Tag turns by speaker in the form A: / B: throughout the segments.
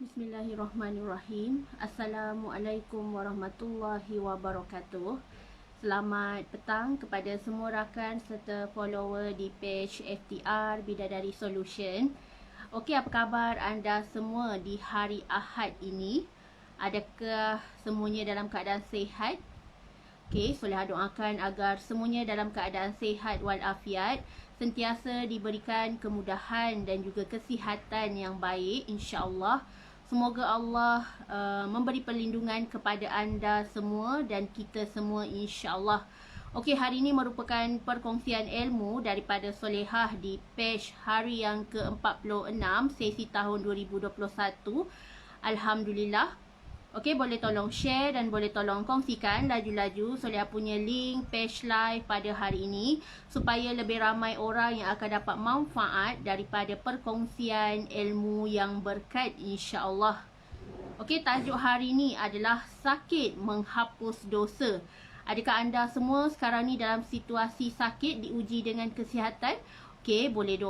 A: Bismillahirrahmanirrahim. Assalamualaikum warahmatullahi wabarakatuh. Selamat petang kepada semua rakan serta follower di page FTR Bidadari Solution. Okey, apa khabar anda semua di hari Ahad ini? Adakah semuanya dalam keadaan sihat? Okey, soleha doakan agar semuanya dalam keadaan sihat walafiat, sentiasa diberikan kemudahan dan juga kesihatan yang baik, insya-Allah. Semoga Allah memberi perlindungan kepada anda semua dan kita semua, insya-Allah. Okey, hari ini merupakan perkongsian ilmu daripada Solehah di page hari yang ke-46 sesi tahun 2021. Alhamdulillah. Okey, boleh tolong share dan boleh tolong kongsikan laju-laju Solehah punya link page live pada hari ini supaya lebih ramai orang yang akan dapat manfaat daripada perkongsian ilmu yang berkat, insya-Allah. Okey, tajuk hari ini adalah sakit menghapus dosa. Adakah anda semua sekarang ni dalam situasi sakit, diuji dengan kesihatan? Okey, boleh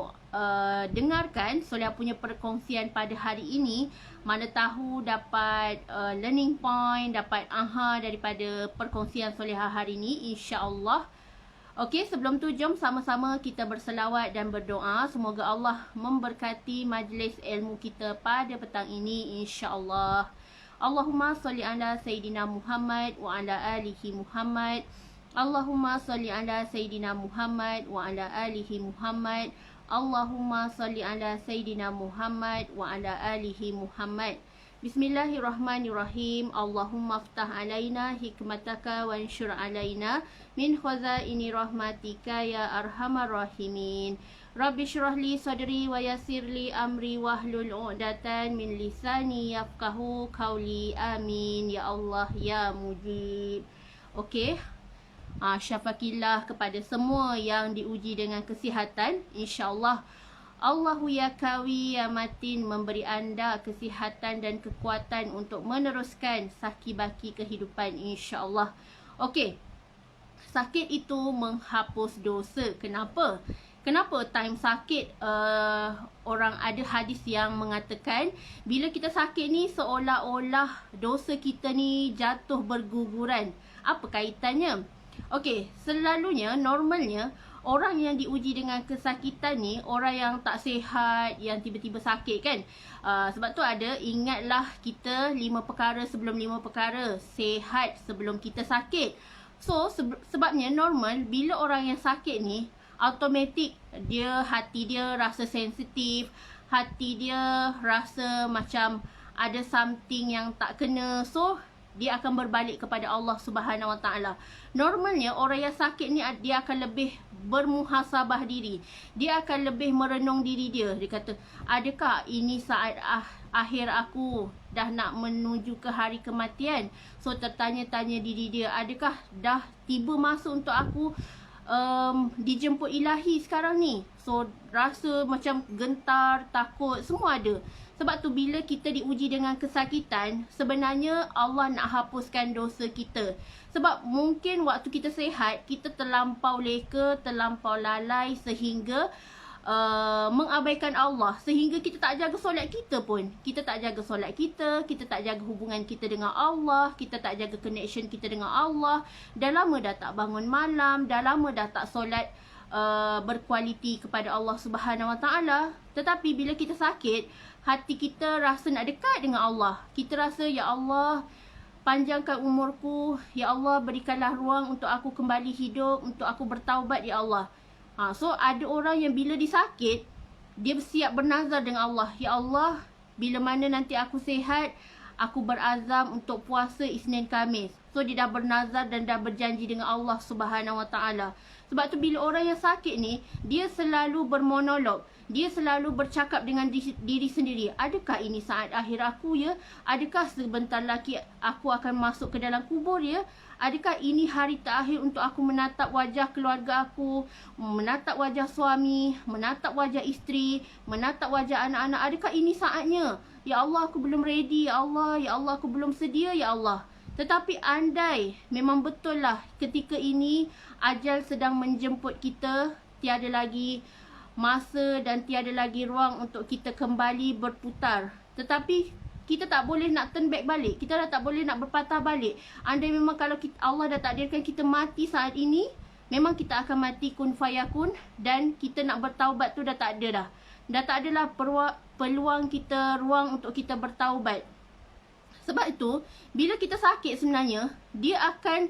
A: dengarkan Solehah punya perkongsian pada hari ini. Mana tahu dapat learning point, dapat aha daripada perkongsian Solehah hari ini, insya-Allah. Okey, sebelum tu jom sama-sama kita berselawat dan berdoa. Semoga Allah memberkati majlis ilmu kita pada petang ini, insya-Allah. Allahumma salli ala Sayyidina Muhammad wa ala alihi Muhammad. Allahumma salli ala Sayyidina Muhammad wa ala alihi Muhammad. Allahumma salli ala Sayyidina Muhammad wa ala alihi Muhammad. Bismillahirrahmanirrahim. Allahumma aftah alaina hikmataka wa anshur alaina min khazaini rahmatika ya arhamar rahimin. Rabbi shrah li sadri wa yassir li amri wahlul 'uqdatan min lisani yafqahu qawli. Amin ya Allah ya mujib. Okey. Syafaqillah kepada semua yang diuji dengan kesihatan, insya-Allah. Allahu ya kawi ya matin memberi anda kesihatan dan kekuatan untuk meneruskan saki-baki kehidupan, insya-Allah. Okey. Sakit itu menghapus dosa. Kenapa? Kenapa time sakit orang ada hadis yang mengatakan bila kita sakit ni seolah-olah dosa kita ni jatuh berguguran. Apa kaitannya? Okey, selalunya, normalnya, orang yang diuji dengan kesakitan ni, orang yang tak sihat, yang tiba-tiba sakit kan. Sebab tu ada, ingatlah kita 5 perkara sebelum 5 perkara. Sihat sebelum kita sakit. So, sebabnya normal, bila orang yang sakit ni, automatik hati dia rasa sensitif, hati dia rasa macam ada something yang tak kena. So, dia akan berbalik kepada Allah Subhanahu Wa Taala. Normalnya orang yang sakit ni dia akan lebih bermuhasabah diri. Dia akan lebih merenung diri dia. Dia kata, adakah ini saat akhir aku dah nak menuju ke hari kematian? So tertanya-tanya diri dia, adakah dah tiba masa untuk aku dijemput ilahi sekarang ni? So rasa macam gentar, takut, semua ada. Sebab tu bila kita diuji dengan kesakitan, sebenarnya Allah nak hapuskan dosa kita. Sebab mungkin waktu kita sihat, kita terlampau leka, terlampau lalai sehingga mengabaikan Allah. Sehingga kita tak jaga solat kita pun. Kita tak jaga solat kita tak jaga hubungan kita dengan Allah, kita tak jaga connection kita dengan Allah. Dah lama dah tak bangun malam, dah lama dah tak solat berkualiti kepada Allah Subhanahu Wa Taala. Tetapi bila kita sakit, hati kita rasa nak dekat dengan Allah. Kita rasa, ya Allah, panjangkan umurku, ya Allah, berikanlah ruang untuk aku kembali hidup, untuk aku bertaubat, ya Allah. So ada orang yang bila disakit, dia bersiap bernazar dengan Allah, ya Allah, bila mana nanti aku sihat, aku berazam untuk puasa Isnin Khamis. So dia dah bernazar dan dah berjanji dengan Allah Subhanahu Wa Taala. Sebab tu bila orang yang sakit ni, dia selalu bermonolog. Dia selalu bercakap dengan diri sendiri. Adakah ini saat akhir aku ya? Adakah sebentar lagi aku akan masuk ke dalam kubur ya? Adakah ini hari terakhir untuk aku menatap wajah keluarga aku, menatap wajah suami, menatap wajah isteri, menatap wajah anak-anak? Adakah ini saatnya? Ya Allah, aku belum ready, ya Allah. Ya Allah, aku belum sedia, ya Allah. Tetapi andai memang betul lah ketika ini ajal sedang menjemput kita, tiada lagi masa dan tiada lagi ruang untuk kita kembali berputar. Tetapi kita tak boleh nak turn back balik. Kita dah tak boleh nak berpatah balik. Andai memang kalau Allah dah takdirkan kita mati saat ini, memang kita akan mati kun fayakun, dan kita nak bertaubat tu dah tak ada dah. Dah tak adalah peluang kita, ruang untuk kita bertaubat. Sebab itu, bila kita sakit sebenarnya, dia akan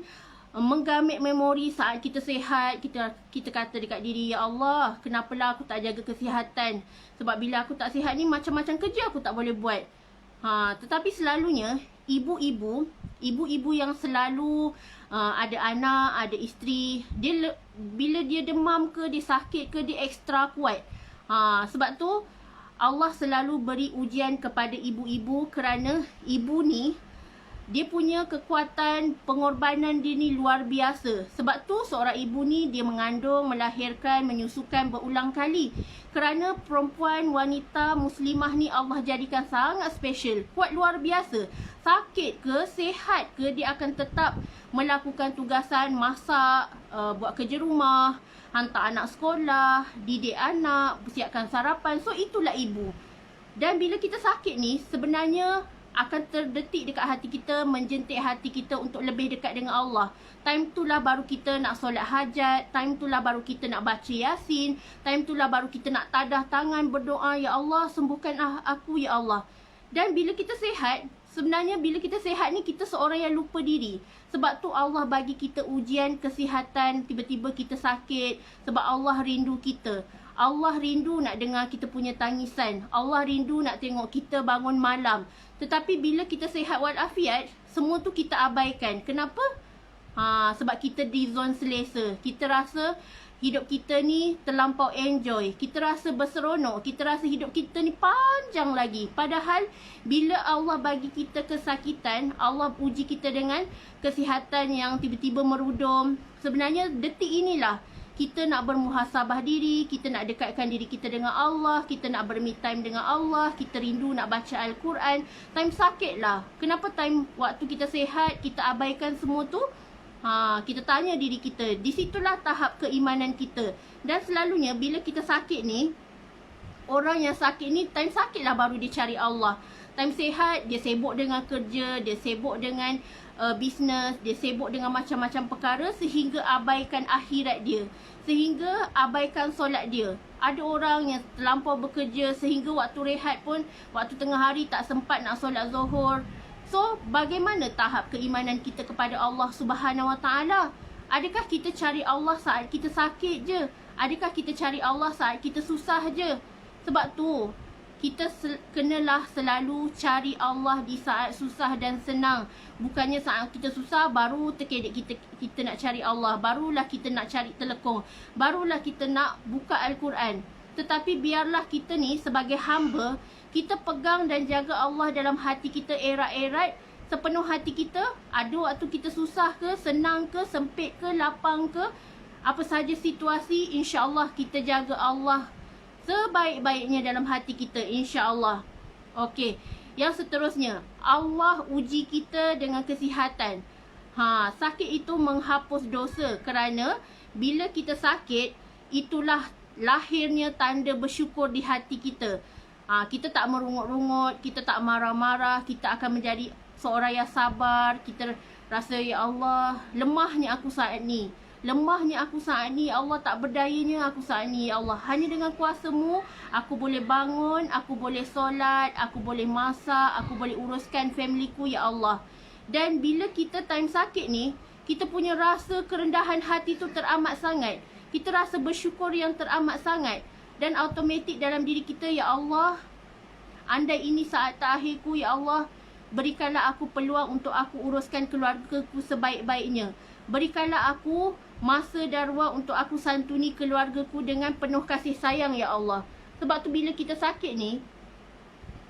A: menggamit memori saat kita sihat. Kita kata dekat diri, ya Allah, kenapalah aku tak jaga kesihatan? Sebab bila aku tak sihat ni, macam-macam kerja aku tak boleh buat. Tetapi selalunya ibu-ibu yang selalu ada anak, ada isteri, bila dia demam ke, dia sakit ke, dia ekstra kuat. Sebab tu Allah selalu beri ujian kepada ibu-ibu, kerana ibu ni dia punya kekuatan pengorbanan dia ni luar biasa. Sebab tu seorang ibu ni dia mengandung, melahirkan, menyusukan berulang kali. Kerana perempuan wanita muslimah ni Allah jadikan sangat special, kuat luar biasa. Sakit ke, sihat ke, dia akan tetap melakukan tugasan, masak, buat kerja rumah, hantar anak sekolah, didik anak, siapkan sarapan. So itulah ibu. Dan bila kita sakit ni, sebenarnya akan terdetik dekat hati kita, menjentik hati kita untuk lebih dekat dengan Allah. Time tu lah baru kita nak solat hajat, time tu lah baru kita nak baca Yasin, time tu lah baru kita nak tadah tangan berdoa, ya Allah sembuhkan aku ya Allah. Dan bila kita sihat, sebenarnya bila kita sihat ni, kita seorang yang lupa diri. Sebab tu Allah bagi kita ujian kesihatan, tiba-tiba kita sakit. Sebab Allah rindu kita. Allah rindu nak dengar kita punya tangisan. Allah rindu nak tengok kita bangun malam. Tetapi bila kita sihat walafiat, semua tu kita abaikan. Kenapa? Sebab kita di zon selesa. Kita rasa hidup kita ni terlampau enjoy. Kita rasa berseronok. Kita rasa hidup kita ni panjang lagi. Padahal bila Allah bagi kita kesakitan, Allah uji kita dengan kesihatan yang tiba-tiba merudum. Sebenarnya detik inilah kita nak bermuhasabah diri, kita nak dekatkan diri kita dengan Allah, kita nak berme time dengan Allah, kita rindu nak baca Al-Quran. Time sakit lah. Kenapa time waktu kita sihat, kita abaikan semua tu? Kita tanya diri kita. Di situlah tahap keimanan kita. Dan selalunya bila kita sakit ni, orang yang sakit ni, time sakit lah baru dia cari Allah. Time sihat, dia sibuk dengan kerja, dia sibuk dengan bisnes, dia sibuk dengan macam-macam perkara, sehingga abaikan akhirat dia, sehingga abaikan solat dia. Ada orang yang terlampau bekerja sehingga waktu rehat pun, waktu tengah hari tak sempat nak solat zuhur. So, bagaimana tahap keimanan kita kepada Allah Subhanahu Wa Taala? Adakah kita cari Allah saat kita sakit je? Adakah kita cari Allah saat kita susah je? Sebab tu, kita kenalah selalu cari Allah di saat susah dan senang. Bukannya saat kita susah baru terkedek kita nak cari Allah, barulah kita nak cari telekong, barulah kita nak buka Al-Quran. Tetapi biarlah kita ni sebagai hamba, kita pegang dan jaga Allah dalam hati kita erat-erat, sepenuh hati kita. Ada waktu kita susah ke, senang ke, sempit ke, lapang ke, apa saja situasi, insya-Allah kita jaga Allah sebaik-baiknya dalam hati kita, insya-Allah. Okey, yang seterusnya, Allah uji kita dengan kesihatan. Sakit itu menghapus dosa, kerana bila kita sakit, itulah lahirnya tanda bersyukur di hati kita. Kita tak merungut-rungut, kita tak marah-marah, kita akan menjadi seorang yang sabar. Kita rasa, ya Allah, lemahnya aku saat ni. Lemahnya aku saat ni, Allah, tak berdayanya aku saat ni, ya Allah. Hanya dengan kuasa-Mu, aku boleh bangun, aku boleh solat, aku boleh masak, aku boleh uruskan familyku, ya Allah. Dan bila kita time sakit ni, kita punya rasa kerendahan hati tu teramat sangat. Kita rasa bersyukur yang teramat sangat. Dan automatik dalam diri kita, ya Allah, andai ini saat terakhirku, ya Allah, berikanlah aku peluang untuk aku uruskan keluargaku sebaik-baiknya. Berikanlah aku masa dan ruang untuk aku santuni keluargaku dengan penuh kasih sayang, ya Allah. Sebab tu bila kita sakit ni,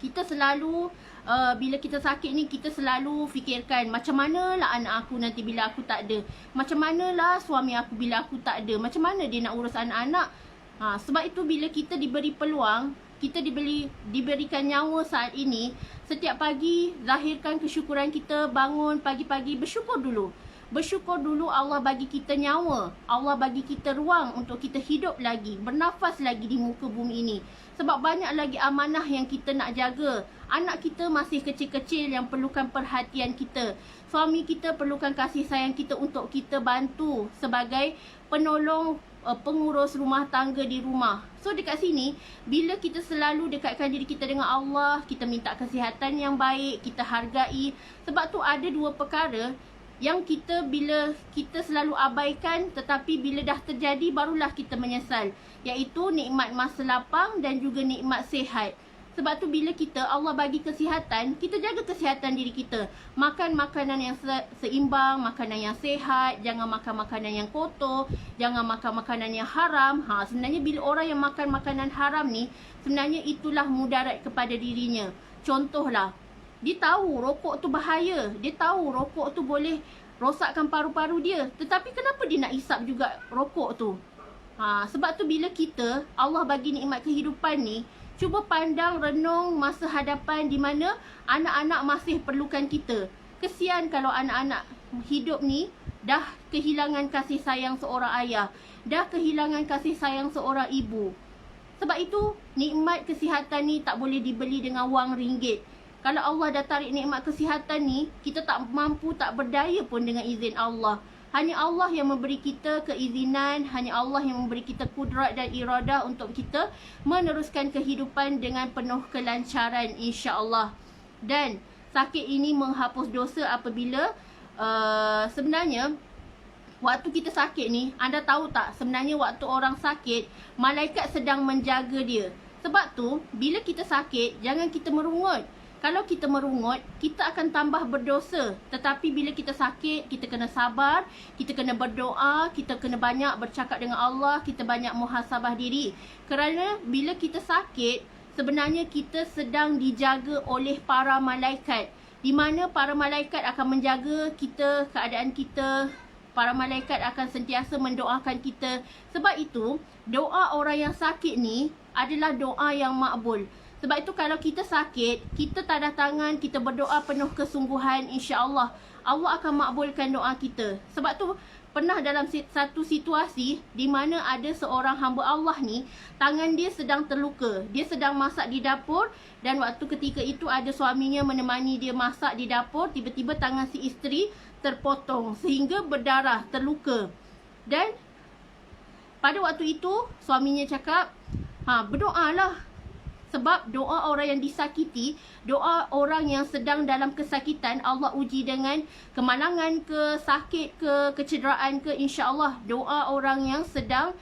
A: kita selalu kita selalu fikirkan, macam manalah anak aku nanti bila aku tak ada, macam manalah suami aku bila aku tak ada, macam mana dia nak urus anak-anak. Sebab itu bila kita diberi peluang, kita diberikan nyawa saat ini, setiap pagi zahirkan kesyukuran kita. Bangun pagi-pagi, bersyukur dulu. Bersyukur dulu Allah bagi kita nyawa, Allah bagi kita ruang untuk kita hidup lagi, bernafas lagi di muka bumi ini. Sebab banyak lagi amanah yang kita nak jaga. Anak kita masih kecil-kecil yang perlukan perhatian kita. Suami kita perlukan kasih sayang kita untuk kita bantu sebagai penolong, pengurus rumah tangga di rumah. So dekat sini, bila kita selalu dekatkan diri kita dengan Allah, kita minta kesihatan yang baik, kita hargai. Sebab tu ada dua perkara yang kita bila kita selalu abaikan, tetapi bila dah terjadi barulah kita menyesal, iaitu nikmat masa lapang dan juga nikmat sihat. Sebab tu bila Allah bagi kesihatan, kita jaga kesihatan diri kita. Makan makanan yang seimbang, makanan yang sihat, jangan makan makanan yang kotor, jangan makan makanan yang haram. Sebenarnya bila orang yang makan makanan haram ni, sebenarnya itulah mudarat kepada dirinya. Contohlah, dia tahu rokok tu bahaya, dia tahu rokok tu boleh rosakkan paru-paru dia, tetapi kenapa dia nak isap juga rokok tu? Sebab tu bila Allah bagi nikmat kehidupan ni, cuba pandang renung masa hadapan di mana anak-anak masih perlukan kita. Kesian kalau anak-anak hidup ni dah kehilangan kasih sayang seorang ayah, dah kehilangan kasih sayang seorang ibu. Sebab itu nikmat kesihatan ni tak boleh dibeli dengan wang ringgit. Kalau Allah dah tarik nikmat kesihatan ni, kita tak mampu, tak berdaya pun dengan izin Allah. Hanya Allah yang memberi kita keizinan, hanya Allah yang memberi kita kudrat dan iradah untuk kita meneruskan kehidupan dengan penuh kelancaran, insya-Allah. Dan sakit ini menghapus dosa apabila sebenarnya waktu kita sakit ni, anda tahu tak, sebenarnya waktu orang sakit, malaikat sedang menjaga dia. Sebab tu, bila kita sakit, jangan kita merungut. Kalau kita merungut, kita akan tambah berdosa. Tetapi bila kita sakit, kita kena sabar, kita kena berdoa, kita kena banyak bercakap dengan Allah, kita banyak muhasabah diri. Kerana bila kita sakit, sebenarnya kita sedang dijaga oleh para malaikat. Di mana para malaikat akan menjaga kita, keadaan kita. Para malaikat akan sentiasa mendoakan kita. Sebab itu, doa orang yang sakit ni adalah doa yang makbul. Sebab itu kalau kita sakit, kita tadah tangan, kita berdoa penuh kesungguhan, insya-Allah Allah akan makbulkan doa kita. Sebab tu pernah dalam satu situasi di mana ada seorang hamba Allah ni, tangan dia sedang terluka. Dia sedang masak di dapur dan waktu ketika itu ada suaminya menemani dia masak di dapur, tiba-tiba tangan si isteri terpotong sehingga berdarah, terluka. Dan pada waktu itu suaminya cakap, berdoalah. Sebab doa orang yang disakiti, doa orang yang sedang dalam kesakitan, Allah uji dengan kemalangan ke, sakit ke, kecederaan ke, insya-Allah doa orang yang sedang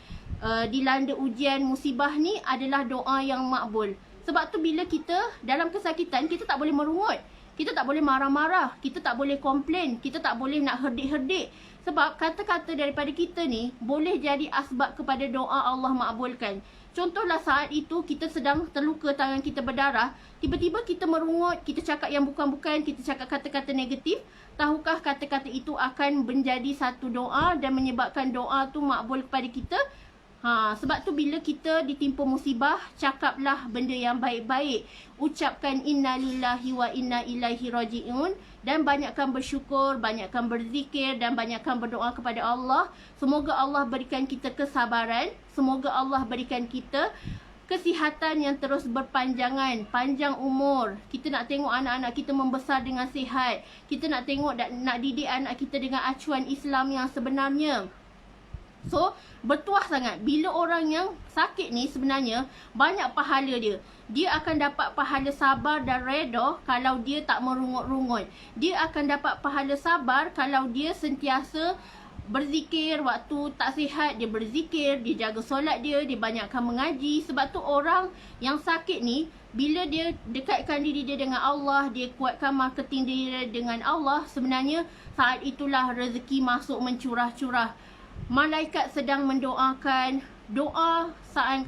A: dilanda ujian musibah ni adalah doa yang makbul. Sebab tu bila kita dalam kesakitan, kita tak boleh merungut, kita tak boleh marah-marah, kita tak boleh komplain, kita tak boleh nak herdik-herdik. Sebab kata-kata daripada kita ni boleh jadi asbab kepada doa Allah makbulkan. Contohlah saat itu kita sedang terluka, tangan kita berdarah, tiba-tiba kita merungut, kita cakap yang bukan-bukan, kita cakap kata-kata negatif. Tahukah kata-kata itu akan menjadi satu doa dan menyebabkan doa tu makbul kepada kita? Sebab tu bila kita ditimpa musibah, cakaplah benda yang baik-baik. Ucapkan inna lillahi wa inna ilaihi raji'un. Dan banyakkan bersyukur, banyakkan berzikir dan banyakkan berdoa kepada Allah. Semoga Allah berikan kita kesabaran. Semoga Allah berikan kita kesihatan yang terus berpanjangan, panjang umur. Kita nak tengok anak-anak kita membesar dengan sihat. Kita nak tengok dan nak didik anak kita dengan acuan Islam yang sebenarnya. So, bertuah sangat. Bila orang yang sakit ni sebenarnya banyak pahala dia. Dia akan dapat pahala sabar dan reda kalau dia tak merungut-rungut. Dia akan dapat pahala sabar kalau dia sentiasa berzikir. Waktu tak sihat, dia berzikir, dia jaga solat dia banyakkan mengaji. Sebab tu orang yang sakit ni, bila dia dekatkan diri dia dengan Allah, dia kuatkan marketing diri dia dengan Allah, sebenarnya saat itulah rezeki masuk mencurah-curah. Malaikat sedang mendoakan. Doa saat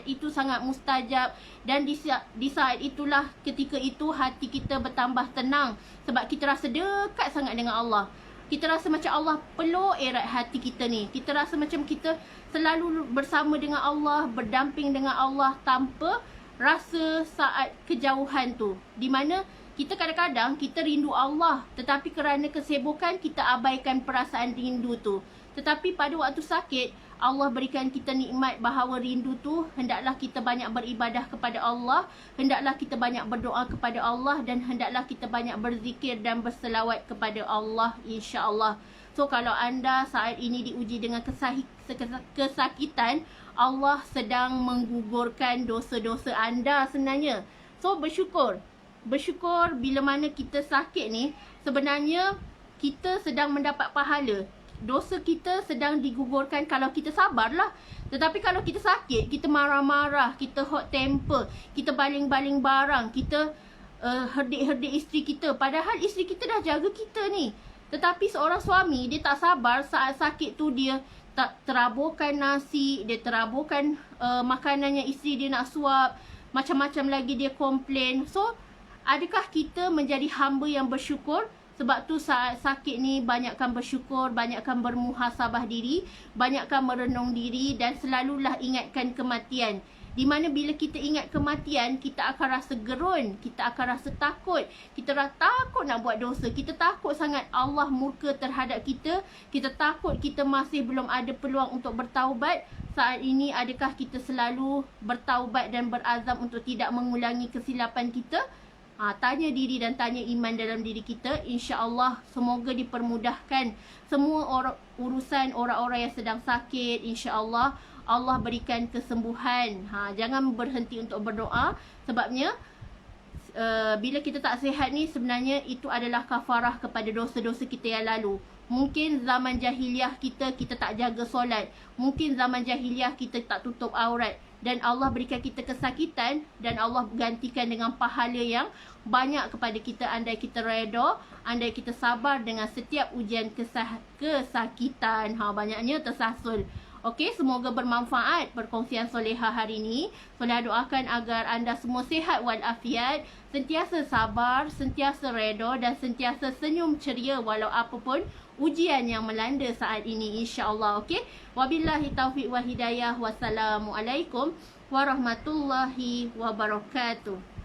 A: itu sangat mustajab. Dan di saat itulah, ketika itu hati kita bertambah tenang. Sebab kita rasa dekat sangat dengan Allah. Kita rasa macam Allah peluk erat hati kita ni. Kita rasa macam kita selalu bersama dengan Allah, berdamping dengan Allah tanpa rasa saat kejauhan tu. Di mana Kita kadang-kadang kita rindu Allah, tetapi kerana kesibukan kita abaikan perasaan rindu tu. Tetapi pada waktu sakit, Allah berikan kita nikmat bahawa rindu tu hendaklah kita banyak beribadah kepada Allah, hendaklah kita banyak berdoa kepada Allah, dan hendaklah kita banyak berzikir dan berselawat kepada Allah, insya-Allah. So kalau anda saat ini diuji dengan kesakitan, Allah sedang menggugurkan dosa-dosa anda sebenarnya. So bersyukur. Bersyukur bila mana kita sakit ni, sebenarnya kita sedang mendapat pahala. Dosa kita sedang digugurkan kalau kita sabarlah. Tetapi kalau kita sakit, kita marah-marah, kita hot temper, kita baling-baling barang, kita herdik-herdik isteri kita. Padahal isteri kita dah jaga kita ni. Tetapi seorang suami, dia tak sabar saat sakit tu, dia tak teraburkan nasi, dia teraburkan makanan yang isteri dia nak suap, macam-macam lagi dia komplain. So, adakah kita menjadi hamba yang bersyukur? Sebab tu saat sakit ni banyakkan bersyukur, banyakkan bermuhasabah diri, banyakkan merenung diri dan selalulah ingatkan kematian. Di mana bila kita ingat kematian, kita akan rasa gerun, kita akan rasa takut. Kita takut nak buat dosa, kita takut sangat Allah murka terhadap kita, kita takut kita masih belum ada peluang untuk bertaubat. Saat ini adakah kita selalu bertaubat dan berazam untuk tidak mengulangi kesilapan kita? Tanya diri dan tanya iman dalam diri kita. InsyaAllah semoga dipermudahkan semua urusan orang-orang yang sedang sakit. InsyaAllah Allah berikan kesembuhan. Jangan berhenti untuk berdoa. Sebabnya bila kita tak sihat ni, sebenarnya itu adalah kafarah kepada dosa-dosa kita yang lalu. Mungkin zaman jahiliah kita tak jaga solat. Mungkin zaman jahiliah kita tak tutup aurat. Dan Allah berikan kita kesakitan, dan Allah gantikan dengan pahala yang banyak kepada kita andai kita reda, andai kita sabar dengan setiap ujian kesakitan. Banyaknya tersasul. Okey, semoga bermanfaat perkongsian solehah hari ini. Solehah doakan agar anda semua sihat walafiat, sentiasa sabar, sentiasa reda dan sentiasa senyum ceria walau apapun ujian yang melanda saat ini, insya-Allah. Okey. Wabillahi taufiq wa hidayah. Wassalamualaikum warahmatullahi wabarakatuh.